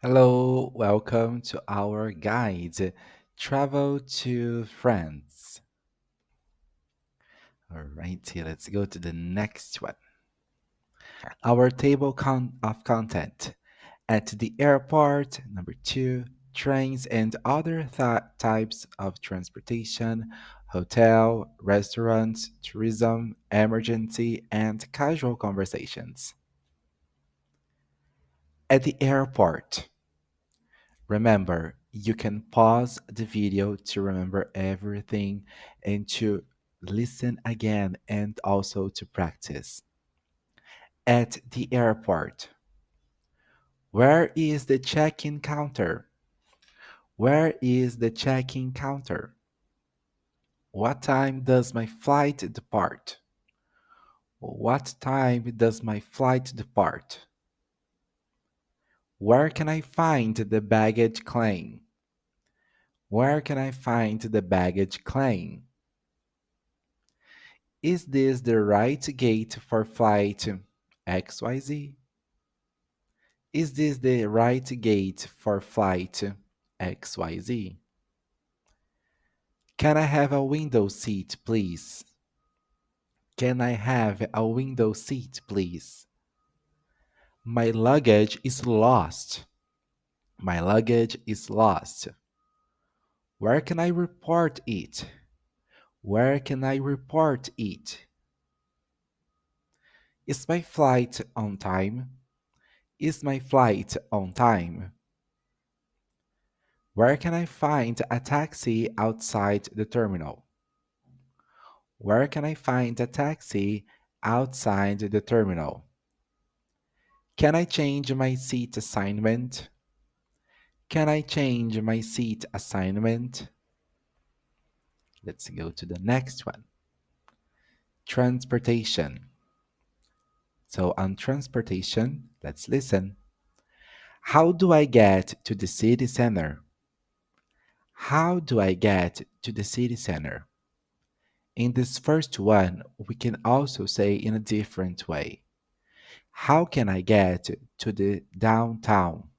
Hello, welcome to our guide, Travel to France. All right, here, let's go to the next one. Our of content. At the airport, number two, trains and other types of transportation, hotel, restaurants, tourism, emergency, and casual conversations. At the airport, remember, you can pause the video to remember everything and to listen again and also to practice. At the airport, where is the check in counter? Where is the check in counter? What time does my flight depart? What time does my flight depart? Where can I find the baggage claim? Where can I find the baggage claim? Is this the right gate for flight XYZ? Is this the right gate for flight XYZ? Can I have a window seat, please? Can I have a window seat, please? My luggage is lost. My luggage is lost. Where can I report it? Where can I report it? Is my flight on time? Is my flight on time? Where can I find a taxi outside the terminal? Where can I find a taxi outside the terminal? Can I change my seat assignment? Can I change my seat assignment? Let's go to the next one. Transportation. So, on transportation, let's listen. How do I get to the city center? How do I get to the city center? In this first one, we can also say in a different way. How can I get to the downtown?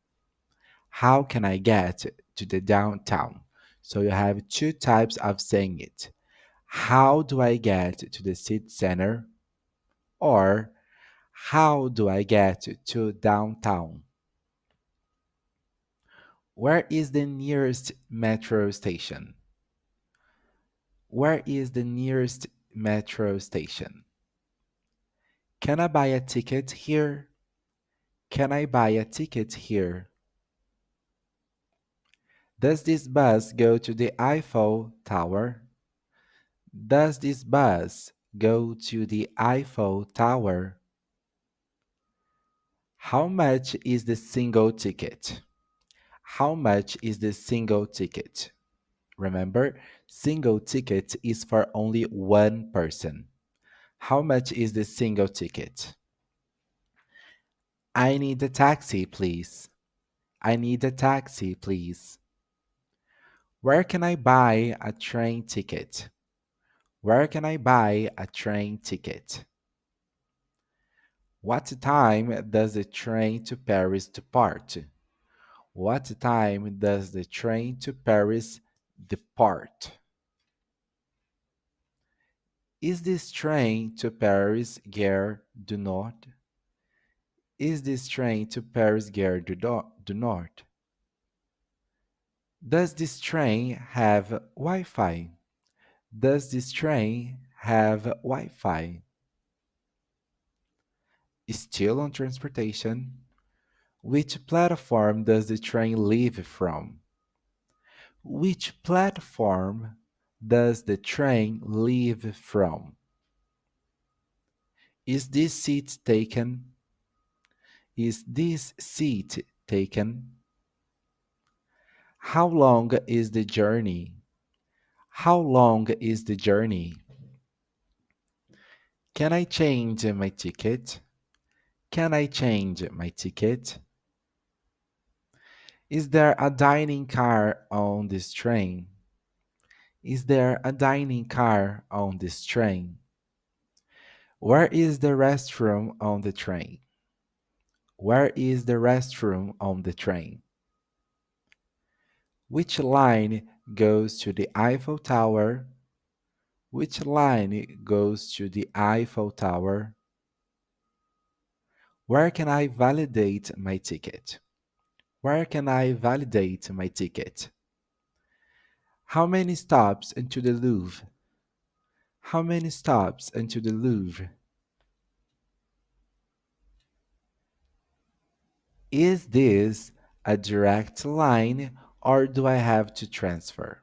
How can I get to the downtown? So you have two types of saying it. How do I get to the city center? Or how do I get to downtown? Where is the nearest metro station? Where is the nearest metro station? Can I buy a ticket here? Can I buy a ticket here? Does this bus go to the Eiffel Tower? Does this bus go to the Eiffel Tower? How much is the single ticket? How much is the single ticket? Remember, single ticket is for only one person. How much is the single ticket? I need a taxi, please. I need a taxi, please. Where can I buy a train ticket? Where can I buy a train ticket? What time does the train to Paris depart? What time does the train to Paris depart? Is this train to Paris Gare du Nord? Is this train to Paris Gare du Nord? Does this train have Wi-Fi? Does this train have Wi-Fi? Still on transportation, which platform does the train leave from? Which platform does the train leave from? Is this seat taken? Is this seat taken? How long is the journey? How long is the journey? Can I change my ticket? Can I change my ticket? Is there a dining car on this train? Is there a dining car on this train? Where is the restroom on the train? Where is the restroom on the train? Which line goes to the Eiffel Tower? Which line goes to the Eiffel Tower? Where can I validate my ticket? Where can I validate my ticket? How many stops into the Louvre? How many stops into the Louvre? Is this a direct line or do I have to transfer?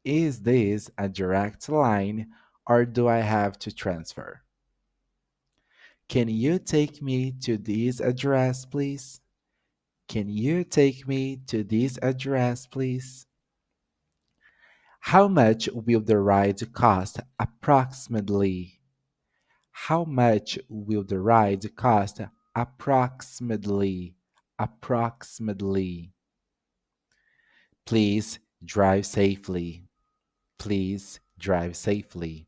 Is this a direct line or do I have to transfer? Can you take me to this address, please? Can you take me to this address, please? How much will the ride cost approximately? How much will the ride cost approximately? Approximately. Please drive safely. Please drive safely.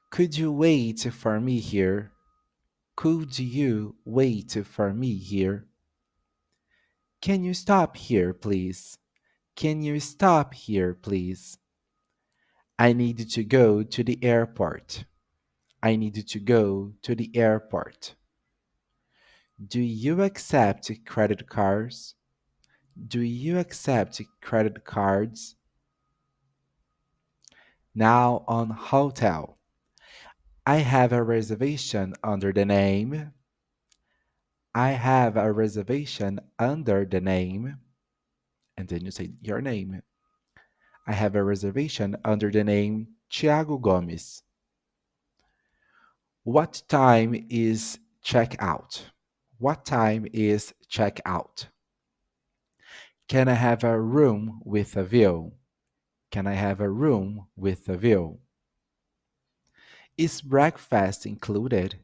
Could you wait for me here? Could you wait for me here? Can you stop here, please? Can you stop here, please? I need to go to the airport. I need to go to the airport. Do you accept credit cards? Do you accept credit cards? Now on hotel. I have a reservation under the name. I have a reservation under the name. And then you say your name. I have a reservation under the name Tiago Gomes. What time is checkout? What time is checkout? Can I have a room with a view? Can I have a room with a view? Is breakfast included?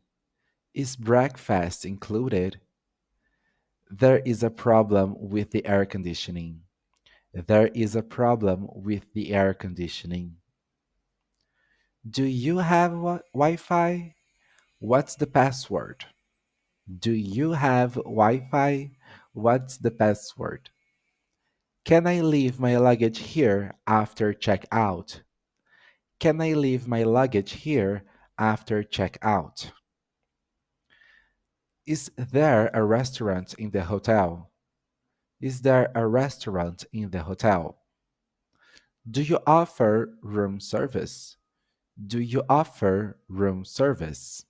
Is breakfast included? There is a problem with the air conditioning. There is a problem with the air conditioning. Do you have Wi Fi? What's the password? Do you have Wi Fi? What's the password? Can I leave my luggage here after checkout? Can I leave my luggage here after checkout? Is there a restaurant in the hotel? Is there a restaurant in the hotel? Do you offer room service? Do you offer room service?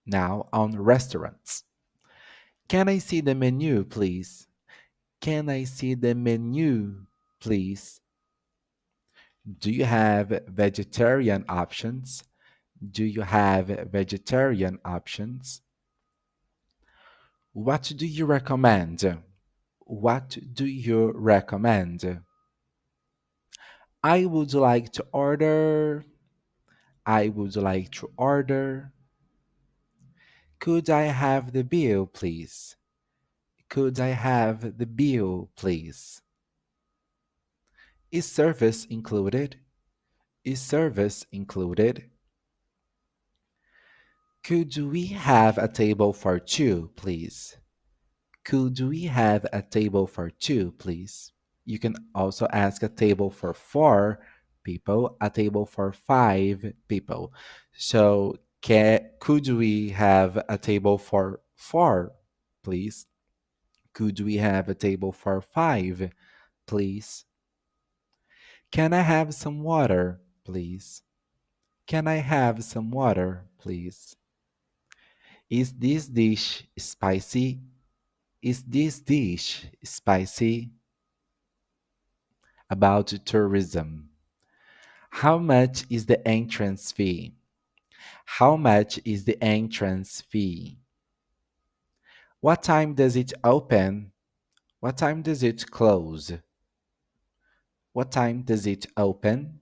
Now on restaurants. Can I see the menu, please? Can I see the menu, please? Do you have vegetarian options? Do you have vegetarian options? What do you recommend? What do you recommend? I would like to order. I would like to order. Could I have the bill, please? Could I have the bill, please? Is service included? Is service included? Could we have a table for two, please? Could we have a table for two, please? You can also ask a table for four people, a table for five people. So, could we have a table for four, please? Could we have a table for five, please? Can I have some water, please? Can I have some water, please? Is this dish spicy? Is this dish spicy? About tourism. How much is the entrance fee? How much is the entrance fee? What time does it open? What time does it close? What time does it open?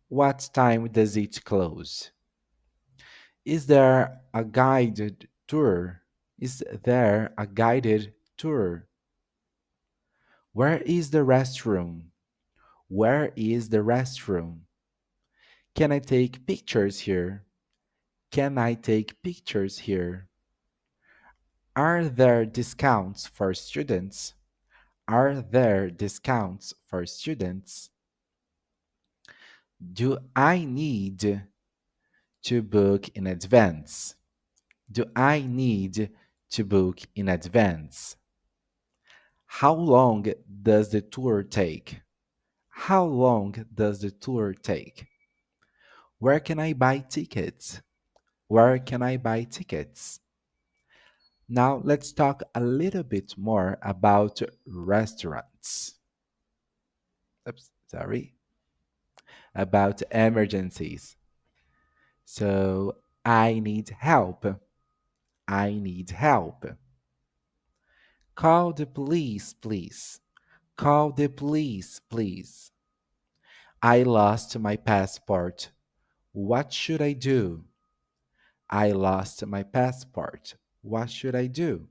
What time does it close? Is there a guided tour? Is there a guided tour? Where is the restroom? Where is the restroom? Can I take pictures here? Can I take pictures here? Are there discounts for students? Are there discounts for students? Do I need to book in advance? Do I need to book in advance? How long does the tour take? How long does the tour take? Where can I buy tickets? Where can I buy tickets? Now let's talk a little bit more about restaurants. Oops, sorry. About emergencies. So, I need help. I need help. Call the police, please. Call the police, please. I lost my passport. What should I do? I lost my passport. What should I do?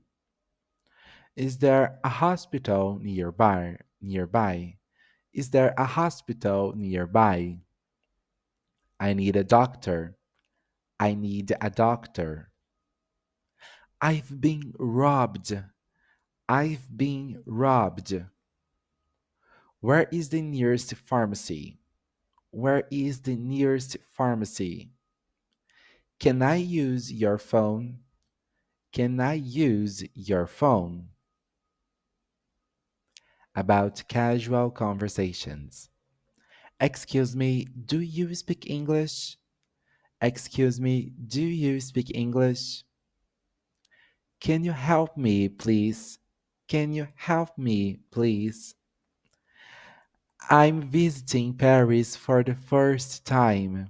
Is there a hospital nearby? Nearby? Is there a hospital nearby? I need a doctor. I need a doctor. I've been robbed. I've been robbed. Where is the nearest pharmacy? Where is the nearest pharmacy? Can I use your phone? Can I use your phone? About casual conversations. Excuse me, do you speak English? Excuse me, do you speak English? Can you help me, please? Can you help me, please? I'm visiting Paris for the first time.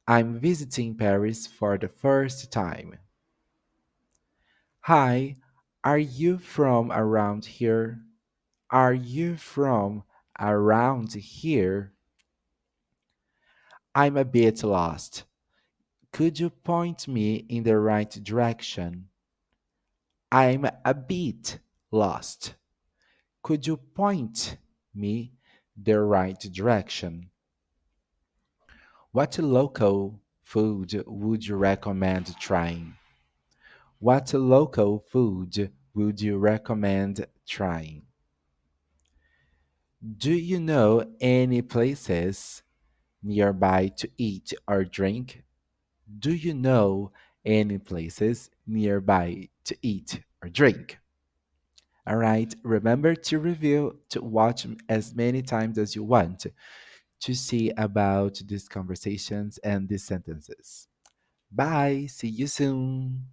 I'm visiting Paris for the first time. Hi, are you from around here? Are you from around here? I'm a bit lost. Could you point me in the right direction? I'm a bit lost. Could you point me the right direction? What local food would you recommend trying? What local food would you recommend trying? Do you know any places nearby to eat or drink? Do you know any places nearby to eat or drink? All right, remember to review, to watch as many times as you want to see about these conversations and these sentences. Bye, see you soon.